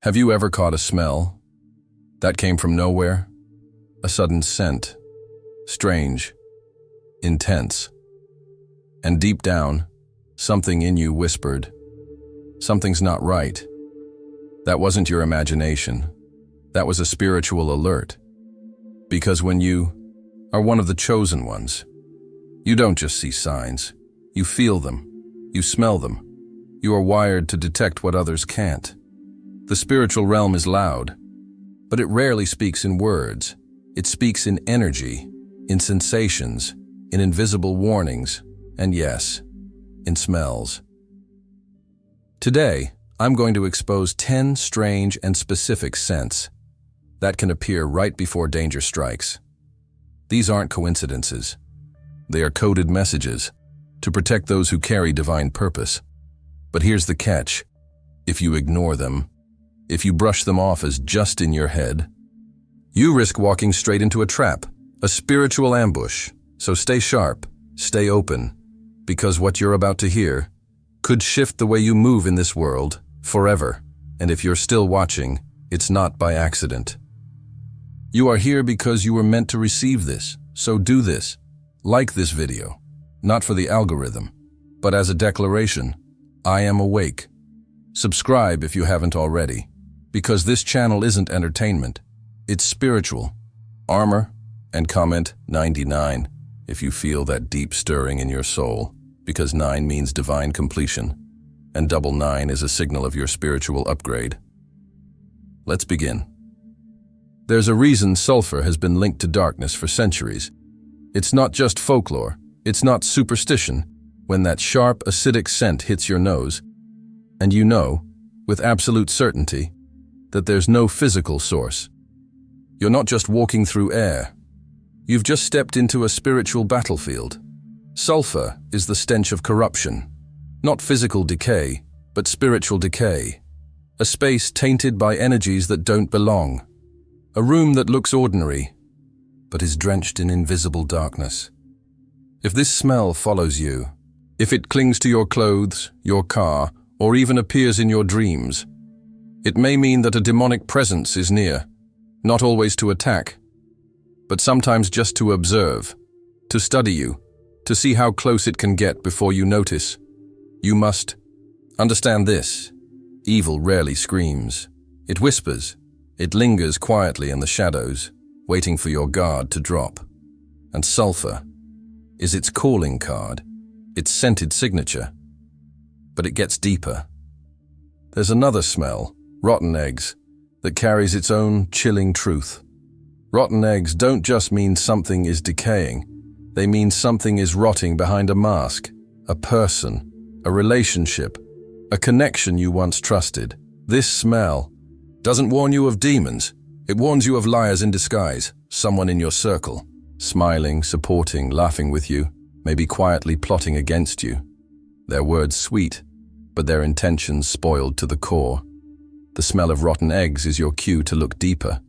Have you ever caught a smell that came from nowhere? A sudden scent, strange, intense. And deep down, something in you whispered, something's not right. That wasn't your imagination. That was a spiritual alert. Because when you are one of the chosen ones, you don't just see signs. You feel them. You smell them. You are wired to detect what others can't. The spiritual realm is loud, but it rarely speaks in words. It speaks in energy, in sensations, in invisible warnings, and yes, in smells. Today, I'm going to expose 10 strange and specific scents that can appear right before danger strikes. These aren't coincidences. They are coded messages to protect those who carry divine purpose. But here's the catch. If you ignore them, if you brush them off as just in your head, you risk walking straight into a trap, a spiritual ambush. So stay sharp, stay open, because what you're about to hear could shift the way you move in this world forever. And if you're still watching, it's not by accident. You are here because you were meant to receive this, so do this. Like this video, not for the algorithm, but as a declaration, I am awake. Subscribe if you haven't already, because this channel isn't entertainment, it's spiritual. Armor and comment 99 if you feel that deep stirring in your soul, because 9 means divine completion, and double 9 is a signal of your spiritual upgrade. Let's begin. There's a reason sulfur has been linked to darkness for centuries. It's not just folklore, it's not superstition. When that sharp, acidic scent hits your nose, and you know, with absolute certainty, that there's no physical source. You're not just walking through air. You've just stepped into a spiritual battlefield. Sulfur is the stench of corruption. Not physical decay, but spiritual decay. A space tainted by energies that don't belong. A room that looks ordinary, but is drenched in invisible darkness. If this smell follows you, if it clings to your clothes, your car, or even appears in your dreams, it may mean that a demonic presence is near, not always to attack, but sometimes just to observe, to study you, to see how close it can get before you notice. You must understand this. Evil rarely screams. It whispers. It lingers quietly in the shadows, waiting for your guard to drop. And sulfur is its calling card, its scented signature. But it gets deeper. There's another smell, rotten eggs, that carries its own chilling truth. Rotten eggs don't just mean something is decaying. They mean something is rotting behind a mask, a person, a relationship, a connection you once trusted. This smell doesn't warn you of demons. It warns you of liars in disguise, someone in your circle, smiling, supporting, laughing with you, maybe quietly plotting against you. Their words sweet, but their intentions spoiled to the core. The smell of rotten eggs is your cue to look deeper,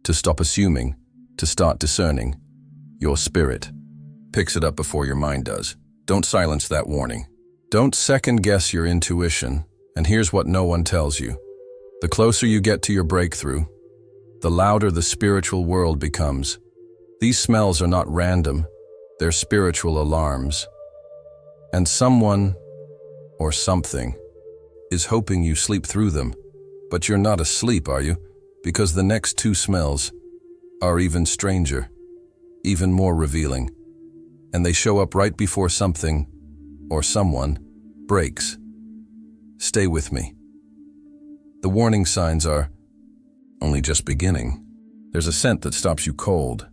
to stop assuming, to start discerning. Your spirit picks it up before your mind does. Don't silence that warning. Don't second-guess your intuition, and here's what no one tells you. The closer you get to your breakthrough, the louder the spiritual world becomes. These smells are not random, they're spiritual alarms. And someone, or something, is hoping you sleep through them. But you're not asleep, are you? Because the next 2 smells are even stranger, even more revealing. And they show up right before something, or someone, breaks. Stay with me. The warning signs are only just beginning. There's a scent that stops you cold,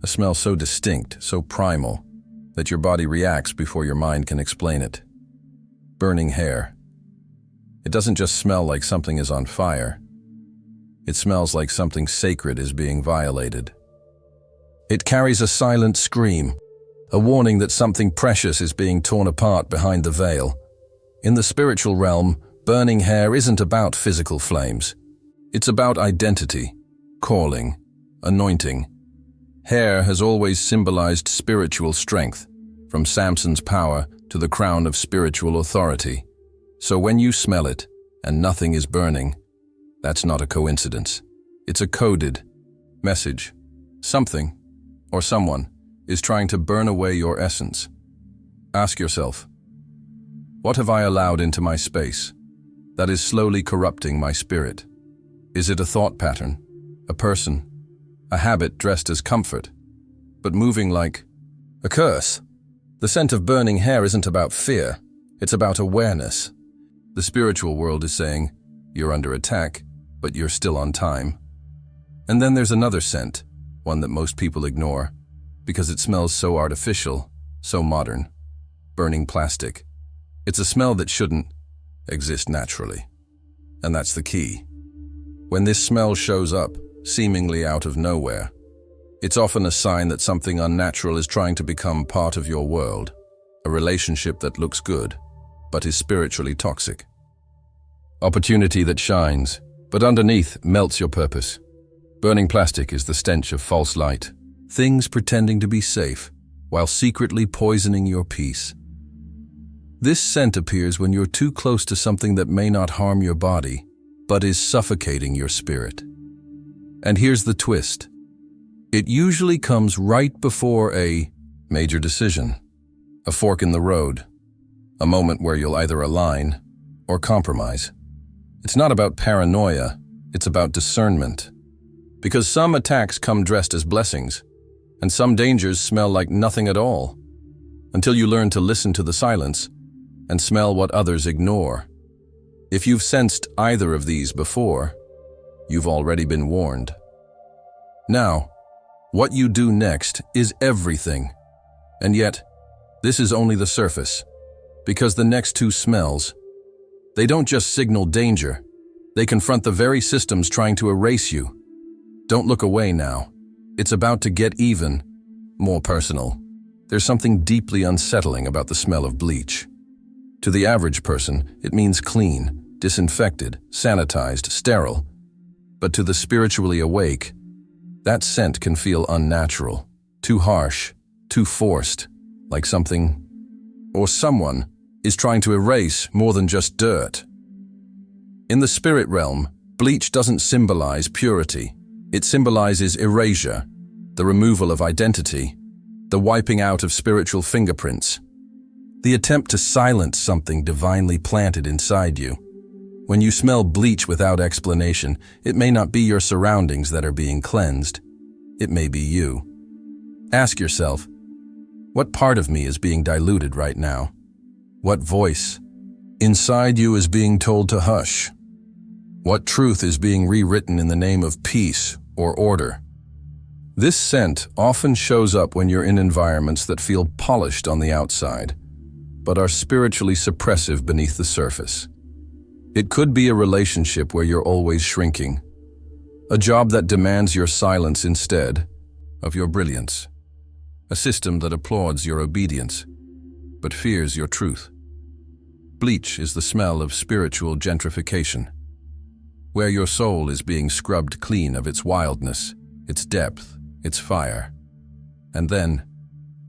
a smell so distinct, so primal, that your body reacts before your mind can explain it. Burning hair. It doesn't just smell like something is on fire. It smells like something sacred is being violated. It carries a silent scream, a warning that something precious is being torn apart behind the veil. In the spiritual realm, burning hair isn't about physical flames. It's about identity, calling, anointing. Hair has always symbolized spiritual strength, from Samson's power to the crown of spiritual authority. So when you smell it, and nothing is burning, That's not a coincidence. It's a coded message. Something, or someone, is trying to burn away your essence. Ask yourself, what have I allowed into my space that is slowly corrupting my spirit? Is it a thought pattern, a person, a habit dressed as comfort, but moving like a curse? The scent of burning hair isn't about fear, it's about awareness. The spiritual world is saying, you're under attack, but you're still on time. And then there's another scent, one that most people ignore, because it smells so artificial, so modern. Burning plastic. It's a smell that shouldn't exist naturally. And that's the key. When this smell shows up, seemingly out of nowhere, it's often a sign that something unnatural is trying to become part of your world, a relationship that looks good, but is spiritually toxic. Opportunity that shines, but underneath melts your purpose. Burning plastic is the stench of false light, things pretending to be safe, while secretly poisoning your peace. This scent appears when you're too close to something that may not harm your body, but is suffocating your spirit. And here's the twist. It usually comes right before a major decision, a fork in the road, a moment where you'll either align or compromise. It's not about paranoia, it's about discernment. Because some attacks come dressed as blessings, and some dangers smell like nothing at all, until you learn to listen to the silence and smell what others ignore. If you've sensed either of these before, you've already been warned. Now, what you do next is everything. And yet, this is only the surface, because the next two smells, they don't just signal danger, they confront the very systems trying to erase you. Don't look away now. It's about to get even more personal. There's something deeply unsettling about the smell of bleach. To the average person, it means clean, disinfected, sanitized, sterile. But to the spiritually awake, that scent can feel unnatural, too harsh, too forced, like something or someone is trying to erase more than just dirt. In the spirit realm, bleach doesn't symbolize purity. It symbolizes erasure, the removal of identity, the wiping out of spiritual fingerprints, the attempt to silence something divinely planted inside you. When you smell bleach without explanation, it may not be your surroundings that are being cleansed. It may be you. Ask yourself, what part of me is being diluted right now? What voice inside you is being told to hush? What truth is being rewritten in the name of peace or order? This scent often shows up when you're in environments that feel polished on the outside, but are spiritually suppressive beneath the surface. It could be a relationship where you're always shrinking, a job that demands your silence instead of your brilliance, a system that applauds your obedience, but fears your truth. Bleach is the smell of spiritual gentrification, where your soul is being scrubbed clean of its wildness, its depth, its fire. And then,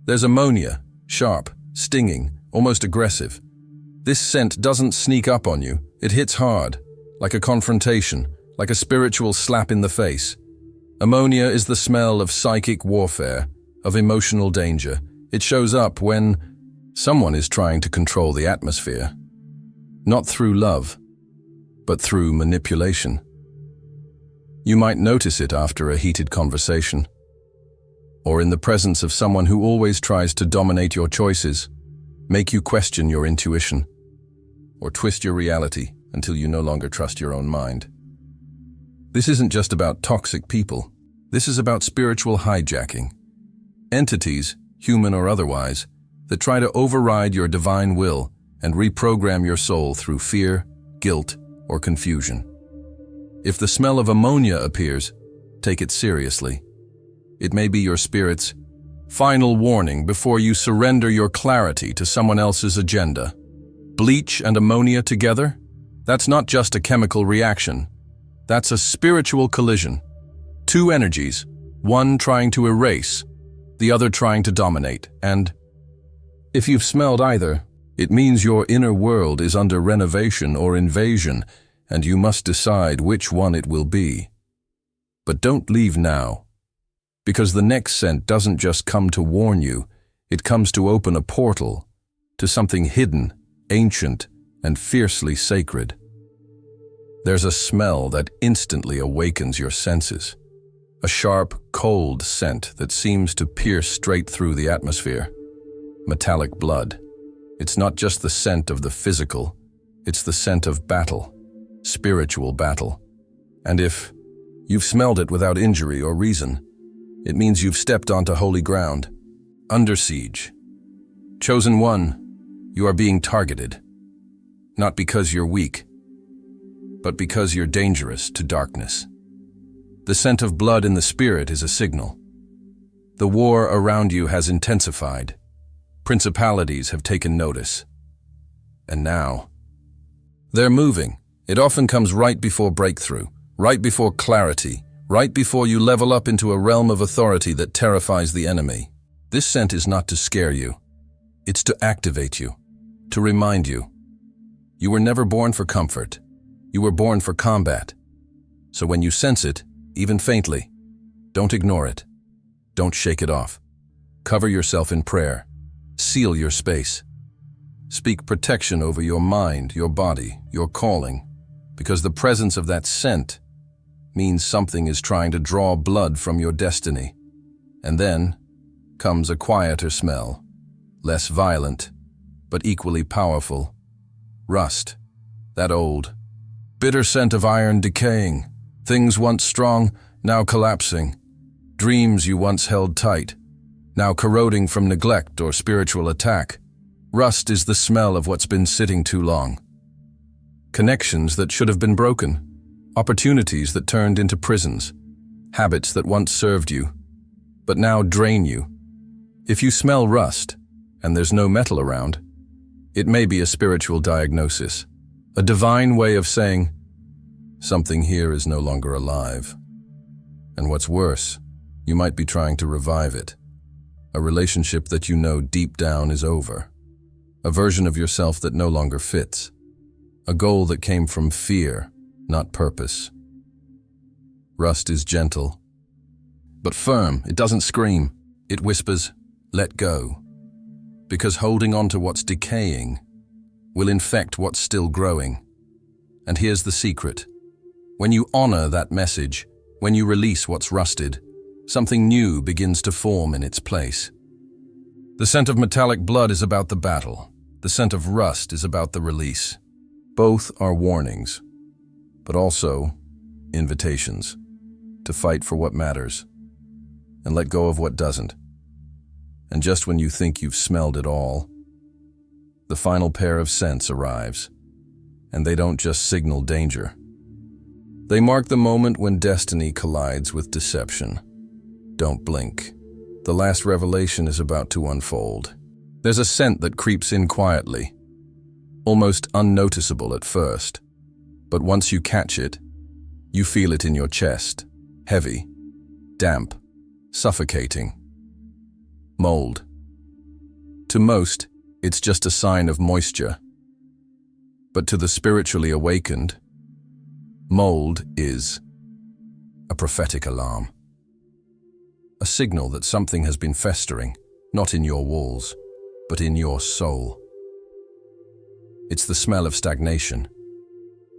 there's ammonia, sharp, stinging, almost aggressive. This scent doesn't sneak up on you, it hits hard, like a confrontation, like a spiritual slap in the face. Ammonia is the smell of psychic warfare, of emotional danger. It shows up when someone is trying to control the atmosphere, not through love, but through manipulation. You might notice it after a heated conversation, or in the presence of someone who always tries to dominate your choices, make you question your intuition, or twist your reality until you no longer trust your own mind. This isn't just about toxic people. This is about spiritual hijacking. Entities, human or otherwise, that try to override your divine will and reprogram your soul through fear, guilt, or confusion. If the smell of ammonia appears, take it seriously. It may be your spirit's final warning before you surrender your clarity to someone else's agenda. Bleach and ammonia together? That's not just a chemical reaction. That's a spiritual collision. Two energies, one trying to erase, the other trying to dominate. And if you've smelled either, it means your inner world is under renovation or invasion, and you must decide which one it will be. But don't leave now, because the next scent doesn't just come to warn you, it comes to open a portal to something hidden, ancient, and fiercely sacred. There's a smell that instantly awakens your senses, a sharp, cold scent that seems to pierce straight through the atmosphere. Metallic blood. It's not just the scent of the physical, it's the scent of battle, spiritual battle. And if you've smelled it without injury or reason, it means you've stepped onto holy ground, under siege. Chosen one, you are being targeted, not because you're weak, but because you're dangerous to darkness. The scent of blood in the spirit is a signal. The war around you has intensified. Principalities have taken notice. And now, they're moving. It often comes right before breakthrough, right before clarity, right before you level up into a realm of authority that terrifies the enemy. This scent is not to scare you. It's to activate you, to remind you. You were never born for comfort. You were born for combat. So when you sense it, even faintly, don't ignore it. Don't shake it off. Cover yourself in prayer. Seal your space. Speak protection over your mind, your body, your calling, because the presence of that scent means something is trying to draw blood from your destiny. And then comes a quieter smell, less violent, but equally powerful. Rust, that old, bitter scent of iron decaying, things once strong, now collapsing, dreams you once held tight, now corroding from neglect or spiritual attack. Rust is the smell of what's been sitting too long. Connections that should have been broken, opportunities that turned into prisons, habits that once served you, but now drain you. If you smell rust, and there's no metal around, it may be a spiritual diagnosis, a divine way of saying, something here is no longer alive. And what's worse, you might be trying to revive it. A relationship that you know deep down is over. A version of yourself that no longer fits. A goal that came from fear, not purpose. Rust is gentle, but firm. It doesn't scream. It whispers, let go. Because holding on to what's decaying will infect what's still growing. And here's the secret. When you honor that message, when you release what's rusted, something new begins to form in its place. The scent of metallic blood is about the battle. The scent of rust is about the release. Both are warnings, but also invitations to fight for what matters and let go of what doesn't. And just when you think you've smelled it all, the final pair of scents arrives, and they don't just signal danger. They mark the moment when destiny collides with deception. Don't blink. The last revelation is about to unfold. There's a scent that creeps in quietly, almost unnoticeable at first. But once you catch it, you feel it in your chest, heavy, damp, suffocating. Mold. To most, it's just a sign of moisture. But to the spiritually awakened, mold is a prophetic alarm. A signal that something has been festering, not in your walls, but in your soul. It's the smell of stagnation,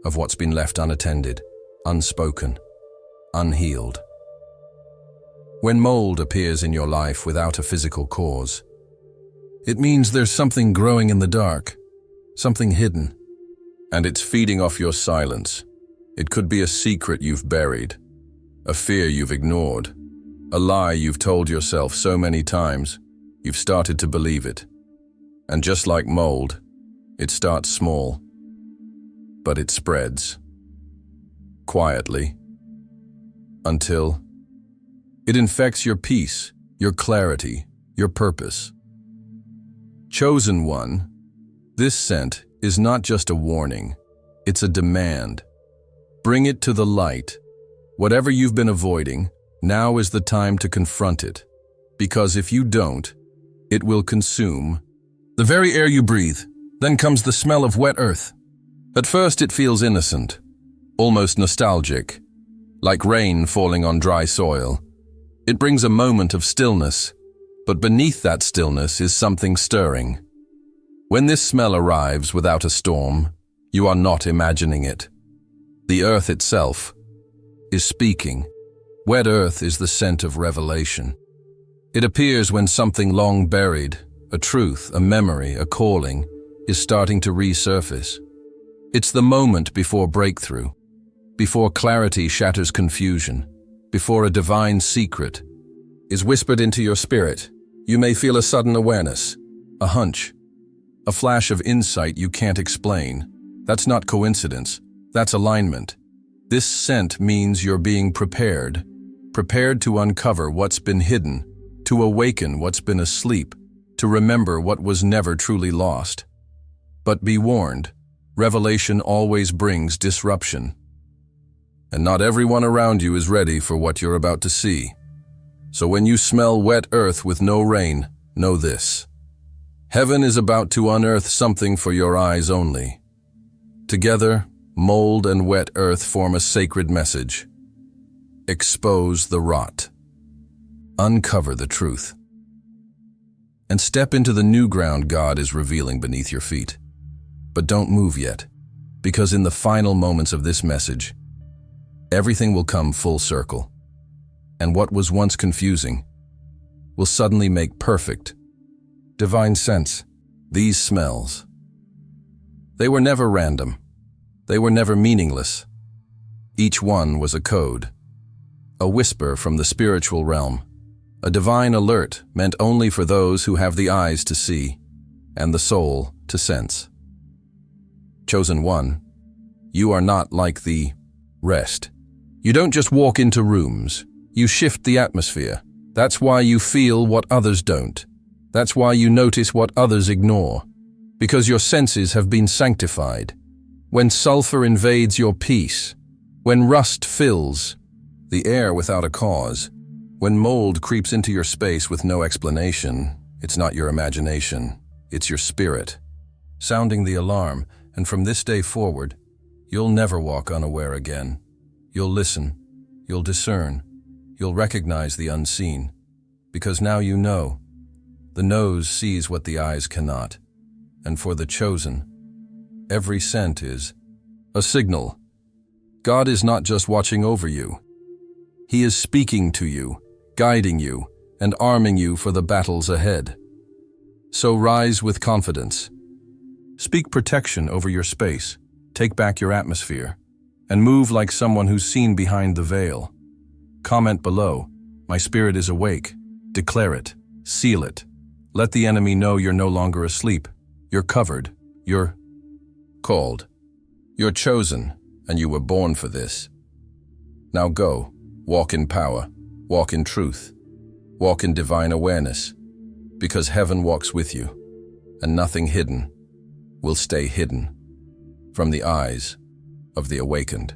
of what's been left unattended, unspoken, unhealed. When mold appears in your life without a physical cause, it means there's something growing in the dark, something hidden, and it's feeding off your silence. It could be a secret you've buried, a fear you've ignored, a lie you've told yourself so many times, you've started to believe it. And just like mold, it starts small, but it spreads, quietly, until it infects your peace, your clarity, your purpose. Chosen one, this scent is not just a warning, it's a demand. Bring it to the light. Whatever you've been avoiding, now is the time to confront it. Because if you don't, it will consume the very air you breathe. Then comes the smell of wet earth. At first it feels innocent, almost nostalgic, like rain falling on dry soil. It brings a moment of stillness, but beneath that stillness is something stirring. When this smell arrives without a storm, you are not imagining it. The earth itself is speaking. Wet earth is the scent of revelation. It appears when something long buried, a truth, a memory, a calling, is starting to resurface. It's the moment before breakthrough, before clarity shatters confusion, before a divine secret is whispered into your spirit. You may feel a sudden awareness, a hunch, a flash of insight you can't explain. That's not coincidence, that's alignment. This scent means you're being prepared to uncover what's been hidden, to awaken what's been asleep, to remember what was never truly lost. But be warned, revelation always brings disruption. And not everyone around you is ready for what you're about to see. So when you smell wet earth with no rain, know this. Heaven is about to unearth something for your eyes only. Together, mold and wet earth form a sacred message. Expose the rot. Uncover the truth. And step into the new ground God is revealing beneath your feet. But don't move yet, because in the final moments of this message, everything will come full circle. And what was once confusing will suddenly make perfect, divine sense. These smells, they were never random. They were never meaningless. Each one was a code, a whisper from the spiritual realm, a divine alert meant only for those who have the eyes to see and the soul to sense. Chosen one, you are not like the rest. You don't just walk into rooms, you shift the atmosphere. That's why you feel what others don't. That's why you notice what others ignore. Because your senses have been sanctified. When sulfur invades your peace, when rust fills the air without a cause, when mold creeps into your space with no explanation, it's not your imagination, it's your spirit, sounding the alarm. And from this day forward, you'll never walk unaware again. You'll listen, you'll discern, you'll recognize the unseen, because now you know. The nose sees what the eyes cannot, and for the chosen, every scent is a signal. God is not just watching over you. He is speaking to you, guiding you, and arming you for the battles ahead. So rise with confidence. Speak protection over your space, take back your atmosphere, and move like someone who's seen behind the veil. Comment below, "My spirit is awake." Declare it, seal it. Let the enemy know you're no longer asleep. You're covered, you're called. You're chosen, and you were born for this. Now go, walk in power, walk in truth, walk in divine awareness, because heaven walks with you, and nothing hidden will stay hidden from the eyes of the awakened.